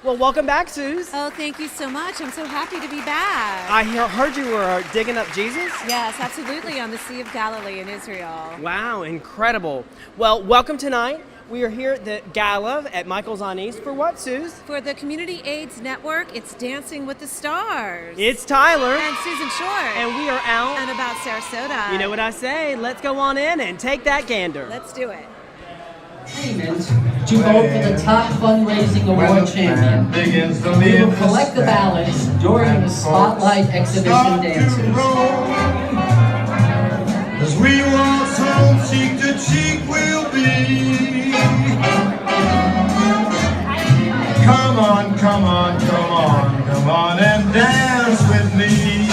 Well, welcome back, Suze. Oh, thank you so much. I'm so happy to be back. I heard you were digging up Jesus. Yes, absolutely, on the Sea of Galilee in Israel. Wow, incredible. Well, welcome tonight. We are here at the gala at Michael's on East for what, Suze? For the Community AIDS Network, it's Dancing with the Stars. It's Tyler. And Susan Short. And we are out. And About Sarasota. You know what I say? Let's go on in and take that gander. Let's do it. To vote for the top fundraising award champion. We will collect the ballots during the spotlight exhibition dances. As we walk home, cheek to cheek we'll be. Come on, come on, come on, come on and dance with me.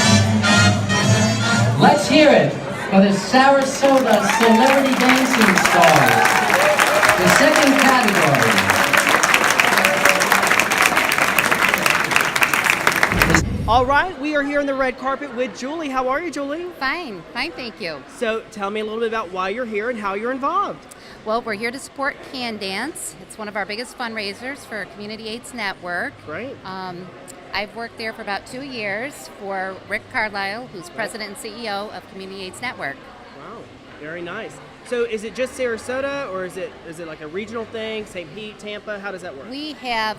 Let's hear it for the Sarasota Celebrity Dancing Stars. The second category. All right, we are here on the red carpet with Julie. How are you, Julie? Fine, thank you. So tell me a little bit about why you're here and how you're involved. Well, we're here to support Can Dance. It's one of our biggest fundraisers for Community AIDS Network. Great. I've worked there for about 2 years for Rick Carlisle, who's president and CEO of Community AIDS Network. Wow, very nice. So is it just Sarasota, or is it like a regional thing, St. Pete, Tampa? How does that work? We have,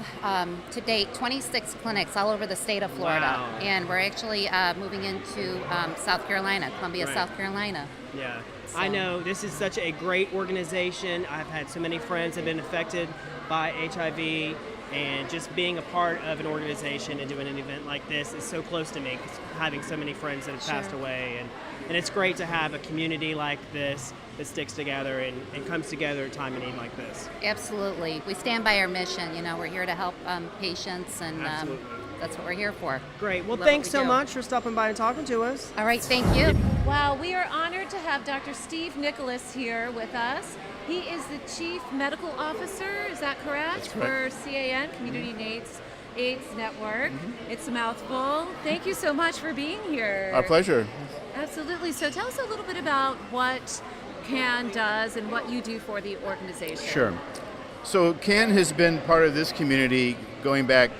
to date, 26 clinics all over the state of Florida. Wow. And we're actually moving into South Carolina, Columbia, Right. South Carolina. Yeah, So- I know this is such a great organization. I've had so many friends that have been affected by HIV, and just being a part of an organization and doing an event like this is so close to me, 'cause having so many friends that have passed away. And it's great to have a community like this that sticks together and comes together at a time of need like this. Absolutely. We stand by our mission. You know, we're here to help patients, and Absolutely. that's what we're here for. Great. Well, Love thanks what we so do. much for stopping by and talking to us. All right, thank you. Wow, we are honored to have Dr. Steve Nicholas here with us. He is the Chief Medical Officer, is that correct? That's correct. For CAN, Community AIDS Network. It's a mouthful. Thank you so much for being here. Our pleasure. Absolutely. So tell us a little bit about what CAN does and what you do for the organization. Sure. So CAN has been part of this community going back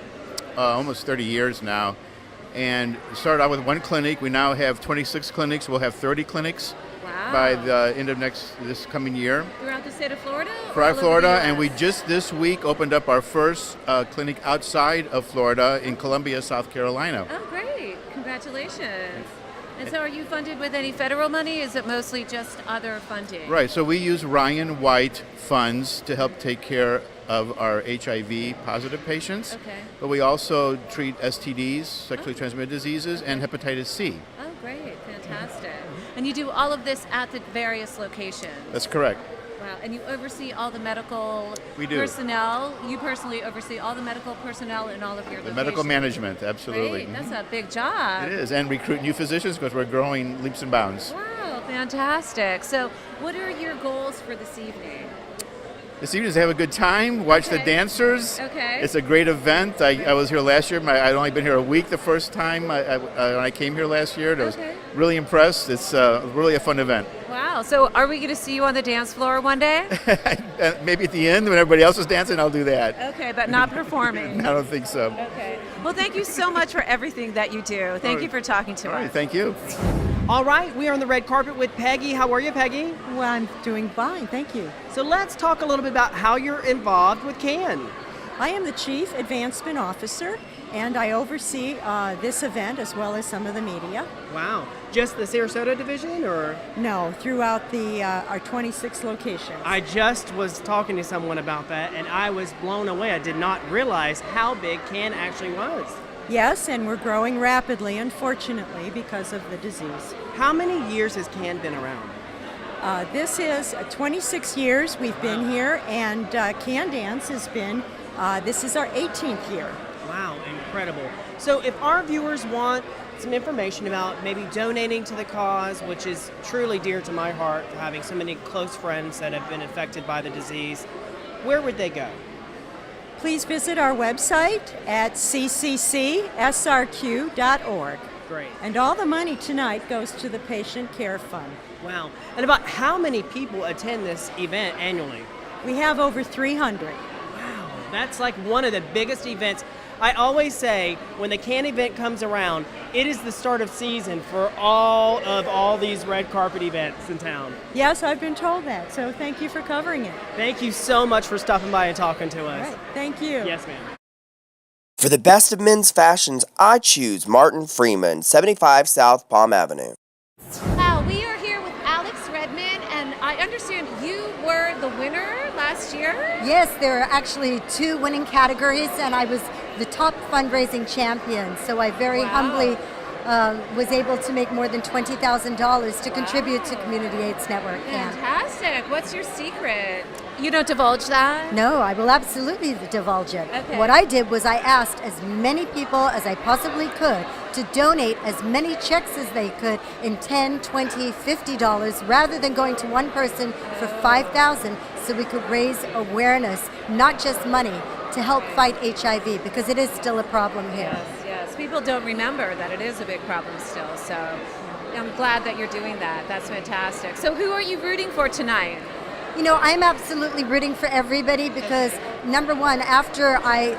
almost 30 years now, and started out with one clinic. We now have 26 clinics. We'll have 30 clinics Wow. by the end of this coming year. Throughout the state of Florida? or Throughout all over Florida, the and we US? just this week opened up our first clinic outside of Florida in Columbia, South Carolina. Oh, great. Congratulations. And so are you funded with any federal money? Is it mostly just other funding? Right, so we use Ryan White funds to help take care of our HIV positive patients. Okay. But we also treat STDs, sexually transmitted diseases, and hepatitis C. Oh, great. Fantastic. And you do all of this at the various locations? That's correct. Wow. And you oversee all the medical We do. personnel? You personally oversee all the medical personnel in all of your The locations? medical management, absolutely. Great. That's a big job. It is, and recruit new physicians because we're growing leaps and bounds. Wow, fantastic. So what are your goals for this evening? This evening is to have a good time, watch the Okay. dancers. Okay. It's a great event. I was here last year. I'd only been here a week the first time when I came here last year. I was Okay. really impressed. It's really a fun event. Wow. So are we going to see you on the dance floor one day? Maybe at the end when everybody else is dancing, I'll do that. Okay, but not performing. I don't think so. Okay. Well, thank you so much for everything that you do. Thank you for talking to All us. right, thank you. All right, we are on the red carpet with Peggy. How are you, Peggy? Well, I'm doing fine, thank you. So let's talk a little bit about how you're involved with CAN. I am the Chief Advancement Officer, and I oversee this event as well as some of the media. Wow. Just the Sarasota division, or? No, throughout our 26 locations. I just was talking to someone about that, and I was blown away. I did not realize how big CAN actually was. Yes, and we're growing rapidly, unfortunately, because of the disease. How many years has CAN been around? This is 26 years we've been here, and Can Dance has been, this is our 18th year. Wow, incredible. So if our viewers want some information about maybe donating to the cause, which is truly dear to my heart, having so many close friends that have been affected by the disease, where would they go? Please visit our website at cccSRQ.org. Great. And all the money tonight goes to the Patient Care Fund. Wow. And about how many people attend this event annually? We have over 300. Wow, That's like one of the biggest events. I always say when the Cannes event comes around, it is the start of season for all these red carpet events in town. Yes, I've been told that, so thank you for covering it. Thank you so much for stopping by and talking to us. All right, thank you. Yes, ma'am. For the best of men's fashions, I choose Martin Freeman, 75 South Palm Avenue. Wow, we are here with Alex Redman, and I understand you were the winner last year? Yes, there are actually 2 winning categories, and I was the top fundraising champion. So I very humbly was able to make more than $20,000 to contribute to Community AIDS Network. Fantastic. What's your secret? You don't divulge that? No, I will absolutely divulge it. Okay. What I did was I asked as many people as I possibly could to donate as many checks as they could in $10, $20, $50 rather than going to one person for $5,000 so we could raise awareness, not just money, to help fight HIV because it is still a problem here. Yes. People don't remember that it is a big problem still, so I'm glad that you're doing that. That's fantastic. So who are you rooting for tonight? You know, I'm absolutely rooting for everybody because, number one, after I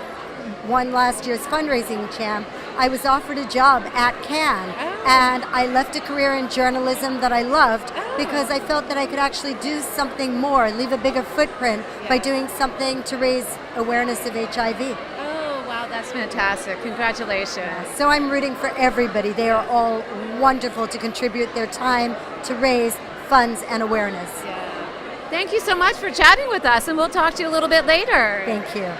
won last year's fundraising champ, I was offered a job at Cannes, and I left a career in journalism that I loved because I felt that I could actually do something more, leave a bigger footprint by doing something to raise awareness of HIV. Oh, wow, that's fantastic. Congratulations. So I'm rooting for everybody. They are all wonderful to contribute their time to raise funds and awareness. Thank you so much for chatting with us, and we'll talk to you a little bit later. Thank you.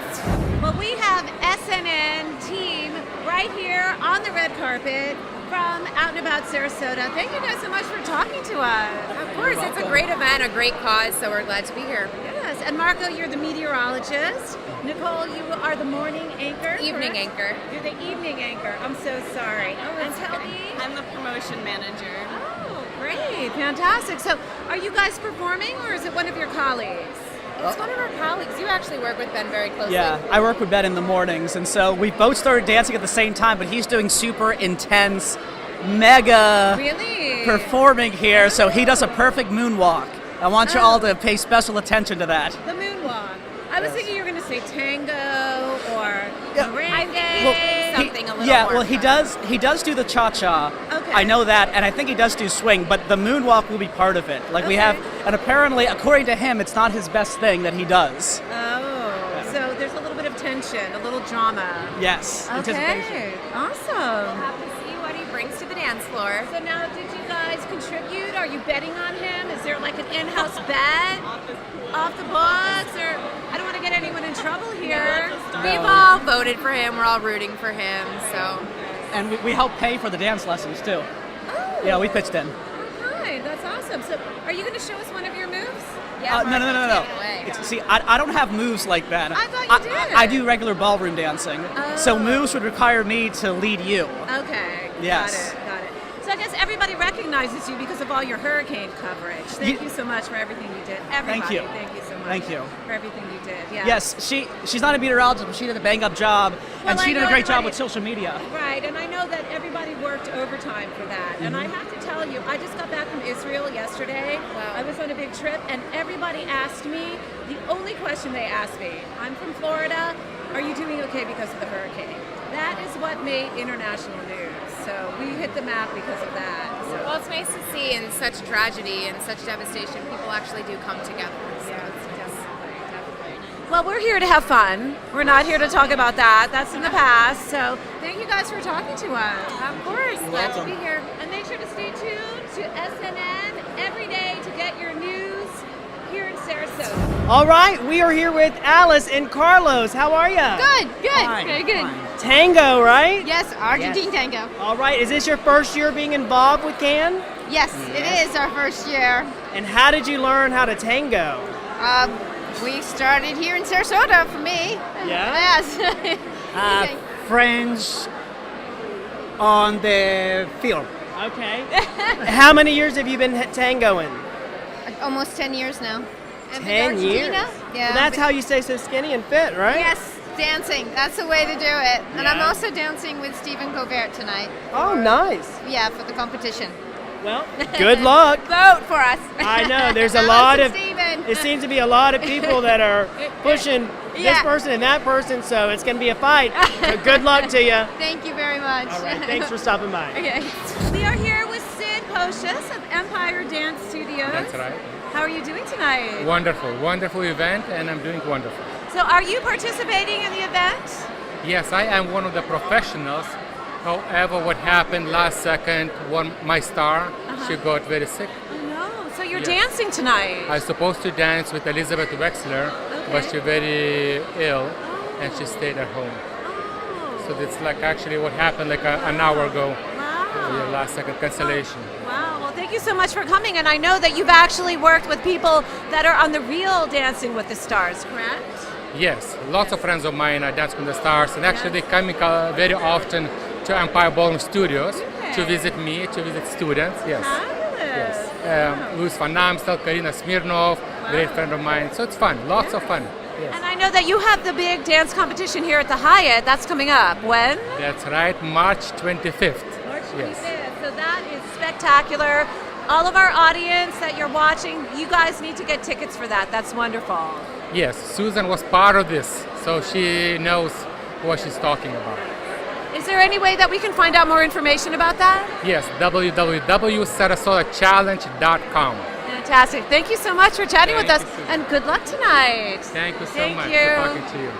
Well, we have SNN team right here on the red carpet from Out and About Sarasota. Thank you guys so much for talking to us. Of course, it's a great event, a great cause, so we're glad to be here. Yes, and Marco, you're the meteorologist. Nicole, you are the morning anchor. Evening correct? anchor. You're the evening anchor. I'm so sorry. And tell me. I'm the promotion manager. Oh, great. Fantastic. So are you guys performing, or is it one of your colleagues? It's one of our colleagues. You actually work with Ben very closely. Yeah, I work with Ben in the mornings, and so we both started dancing at the same time, but he's doing super intense, mega performing here, so he does a perfect moonwalk. I want you all to pay special attention to that. The moonwalk. I was thinking you were going to say tango or merengue. Something a little yeah, more well, he does do the cha-cha. Okay. I know that, and I think he does do swing, but the moonwalk will be part of it. Like we have, and apparently, according to him, it's not his best thing that he does. Oh, so there's a little bit of tension, a little drama. Yes, anticipation. Okay, awesome. We'll have to see what he brings to the dance floor. So now, did you guys contribute? Are you betting on him? Is there like an in-house bet? Off the books? Or I don't want to get anyone in trouble here. We've all voted for him. We're all rooting for him. So, And we help pay for the dance lessons too. Oh. Yeah, we pitched in. Hi, that's awesome. So are you going to show us one of your moves? yeah, No. See, I don't have moves like that. I thought you did. I do regular ballroom dancing. So moves would require me to lead you. Okay. Yes. Got it. So I guess everybody recognizes you because of all your hurricane coverage. Thank you so much for everything you did. Everybody, Thank you. Thank you so much. Thank you. For everything you did. Yeah. Yes, she's not a meteorologist, but she did a bang-up job, and Well, she I did a know great job everybody- with social media. Right, and I know that everybody worked overtime for that. And I have to tell you, I just got back from Israel yesterday. Wow. I was on a big trip, and everybody asked me, the only question they asked me, I'm from Florida, are you doing okay because of the hurricane? That is what made international news. So we hit the map because of that. So, well, it's nice to see in such tragedy and such devastation, people actually do come together. So definitely. Well, we're here to have fun. We're not here to talk about that. That's in the past. So thank you guys for talking to us. Of course, glad to be here. And make sure to stay tuned to SNN every day to get your news here in Sarasota. All right, we are here with Alice and Carlos. How are you? Good. Fine, Very good. Tango, right? Yes, Argentine tango. All right, is this your first year being involved with Cannes? Yes, it is our first year. And how did you learn how to tango? We started here in Sarasota for me. Yeah? Yes. Friends on the field. Okay. How many years have you been tangoing? Almost 10 years now. 10 years? Yeah. Well, that's how you stay so skinny and fit, right? Yes, dancing. That's the way to do it. And I'm Yeah. also dancing with Stephen Covert tonight. Oh, nice. Yeah, for the competition. Well, good luck. Vote for us. I know, there's a Alice lot and of, Stephen. it seems to be a lot of people that are pushing this person and that person, so it's going to be a fight. So good luck to you. Thank you very much. All right, thanks for stopping by. Okay. We are here with Sid Pocious of Empire Dance Studios. That's right. How are you doing tonight? Wonderful, wonderful event, and I'm doing wonderful. So are you participating in the event? Yes, I am one of the professionals. However, what happened last second, my star, she got very sick. Oh no, so you're Yes. dancing tonight. I was supposed to dance with Elizabeth Wexler, but she's very ill, and she stayed at home. So it's like actually what happened like an hour ago. Wow. Last second cancellation. Wow, well thank you so much for coming, and I know that you've actually worked with people that are on the real Dancing with the Stars, correct? Yes, lots of friends of mine are Dancing with the Stars, and actually they come very often to Empire Ballroom Studios to visit me, to visit students. Yes. Yes. Luis Van Amstel, Karina Smirnov, great friend of mine. So it's fun, lots of fun. Yes. And I know that you have the big dance competition here at the Hyatt. That's coming up. When? That's right, March 25th. March 25th. Yes. So that is spectacular. All of our audience that you're watching, you guys need to get tickets for that. That's wonderful. Yes, Susan was part of this, so she knows what she's talking about. Is there any way that we can find out more information about that? Yes, www.sarasotachallenge.com. Fantastic. Thank you so much for chatting with us, and good luck tonight. Thank you so Thank much you. for talking to you.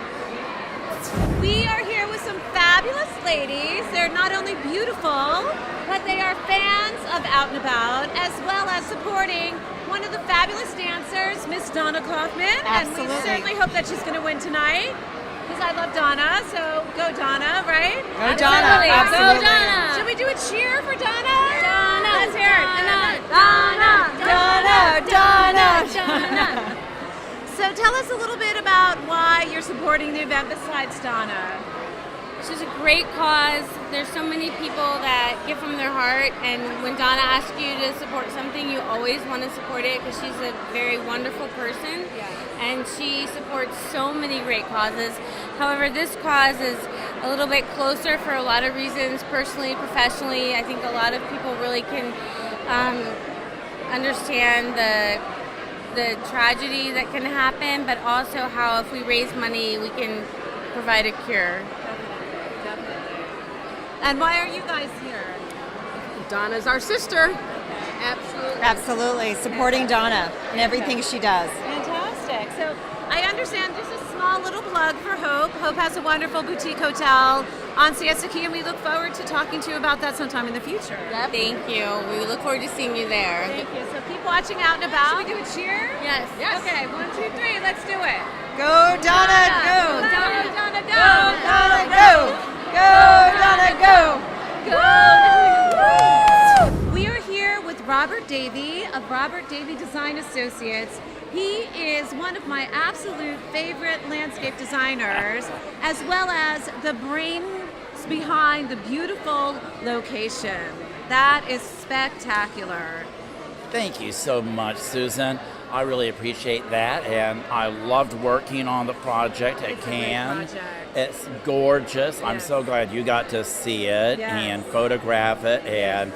We are here with some fabulous ladies. They're not only beautiful, but they are fans of Out and About, as well as supporting one of the fabulous dancers, Miss Donna Kaufman. Absolutely. And we certainly hope that she's going to win tonight, because I love Donna. So go Donna, right? Go Donna, absolutely. Go Donna. Should we do a cheer for Donna? Donna, Let's hear it. Donna, Donna, Donna. So tell us a little bit about why you're supporting the event besides Donna. She's a great cause. There's so many people that give from their heart, and when Donna asks you to support something, you always want to support it because she's a very wonderful person, and she supports so many great causes. However, this cause is a little bit closer for a lot of reasons, personally, professionally. I think a lot of people really can understand the tragedy that can happen, but also how if we raise money, we can provide a cure. And why are you guys here? Donna's our sister. Absolutely. Absolutely. Supporting Donna and everything she does. Fantastic. So I understand just a small little plug for Hope. Hope has a wonderful boutique hotel on Siesta Key, and we look forward to talking to you about that sometime in the future. Thank you. We look forward to seeing you there. Thank you. So keep watching Out and About. Should we do a cheer? Yes. Okay, 1, 2, 3, let's do it. Go Donna, go! Go Donna, go! Donna, go! Go Donna, go! We are here with Robert Davey of Robert Davey Design Associates. He is one of my absolute favorite landscape designers, as well as the brains behind the beautiful location. That is spectacular. Thank you so much, Susan. I really appreciate that, and I loved working on the project at Cannes. It's gorgeous. I'm so glad you got to see it and photograph it, and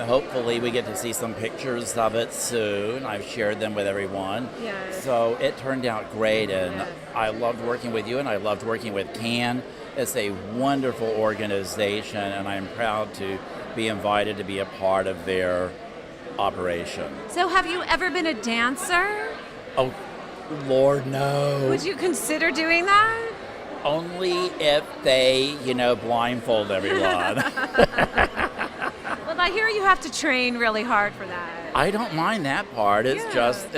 hopefully we get to see some pictures of it soon. I've shared them with everyone. So it turned out great, and I loved working with you, and I loved working with Cannes. It's a wonderful organization, and I'm proud to be invited to be a part of their operation. So have you ever been a dancer? Oh, Lord, no. Would you consider doing that? Only if they, blindfold everyone. Well, I hear you have to train really hard for that. I don't mind that part. It's just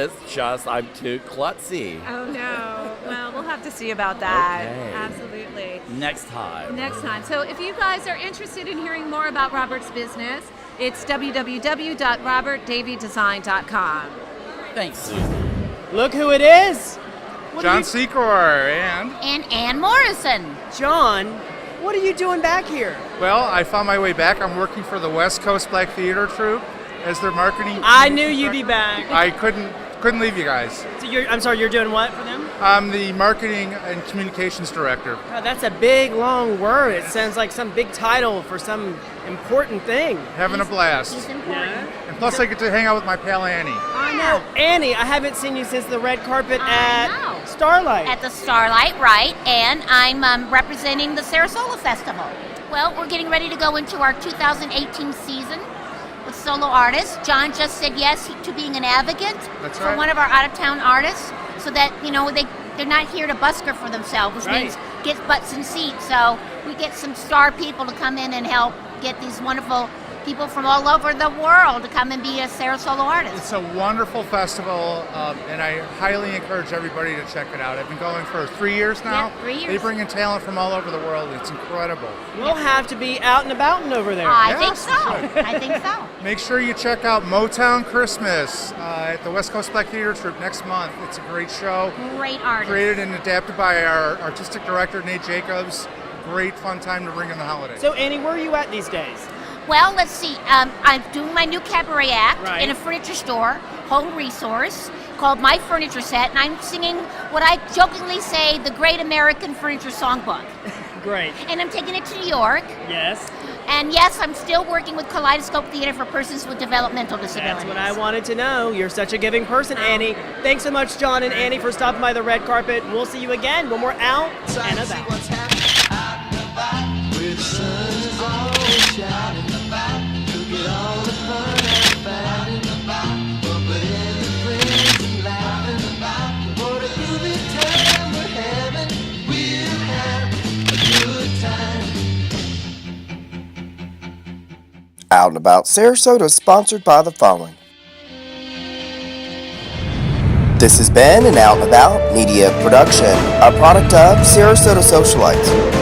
I'm too klutzy. Oh no. Well, we'll have to see about that. Okay. Absolutely. Next time. Next time. So if you guys are interested in hearing more about Robert's business, it's www.robertdavydesign.com. Thanks, Susan. Look who it is. John Secor And Ann Morrison. John, what are you doing back here? Well, I found my way back. I'm working for the West Coast Black Theater Troupe as their marketing. I knew you'd be back. I couldn't leave you guys. So I'm sorry, you're doing what for them? I'm the marketing and communications director. God, that's a big, long word. It sounds like some big title for some important thing. Having a blast. And plus I get to hang out with my pal Annie. I know. Annie, I haven't seen you since the red carpet at Starlight. At the Starlight, right, and I'm representing the Sarasota Festival. Well, we're getting ready to go into our 2018 season with solo artists. John just said yes to being an advocate for one of our out-of-town artists, so that, you know, they're not here to busker for themselves, which means get butts in seats. So we get some star people to come in and help get these wonderful people from all over the world to come and be a Sarasota artist. It's a wonderful festival, and I highly encourage everybody to check it out. I've been going for 3 years now. Yeah, 3 years. They bring in talent from all over the world. It's incredible. We'll have to be out and about and over there. I think so. I think so. Make sure you check out Motown Christmas at the West Coast Black Theater Troupe next month. It's a great show. Great artist. Created and adapted by our artistic director, Nate Jacobs. Great fun time to bring in the holidays. So Annie, where are you at these days? Well, let's see. I'm doing my new cabaret act in a furniture store, Home Resource, called My Furniture Set, and I'm singing what I jokingly say, the Great American Furniture Songbook. Great. And I'm taking it to New York. Yes. And yes, I'm still working with Kaleidoscope Theater for persons with developmental disabilities. That's what I wanted to know. You're such a giving person, Annie. Thanks so much, John and Annie, for stopping by the red carpet. We'll see you again when we're out and about. Out and About Sarasota is sponsored by the following. This has been an Out and About media production, a product of Sarasota Socialites.